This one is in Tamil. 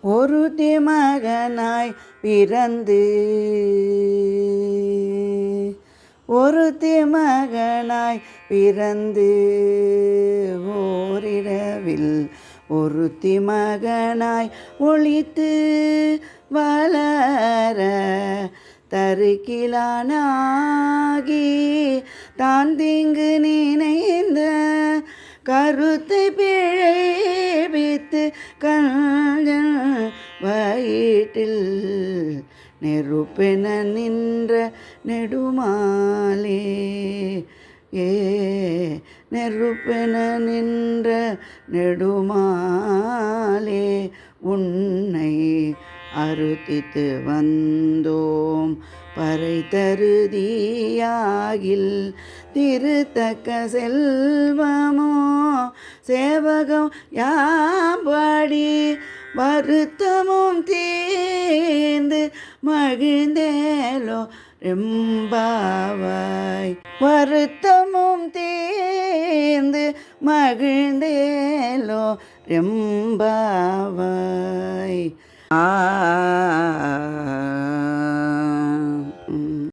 ஒருத்தி மகனாய் பிறந்து ஒருத்தி மகனாய் பிறந்து ஓரிரவில் ஒருத்தி மகனாய் ஒளித்து வளர தருக்கிலானாகி தான் தீங்கு நினைந்த கருத்தை பிழைபித்து கஞ்சன் வயிற்றில் நெருப்பென நின்ற நெடுமாலே நெருப்பென நின்ற நெடுமாலே உன்னை அறுத்தித்து வந்தோம் பறை தருதியாகில் திருத்தக்க செல்வமோ சேவகம் யாம்படி வருத்தமும் தீர்ந்து மகிழ்ந்தேலோ ரெம்பாவாய் வருத்தமும் தீர்ந்து மகிழ்ந்தேலோ ரெம்பாவாய்.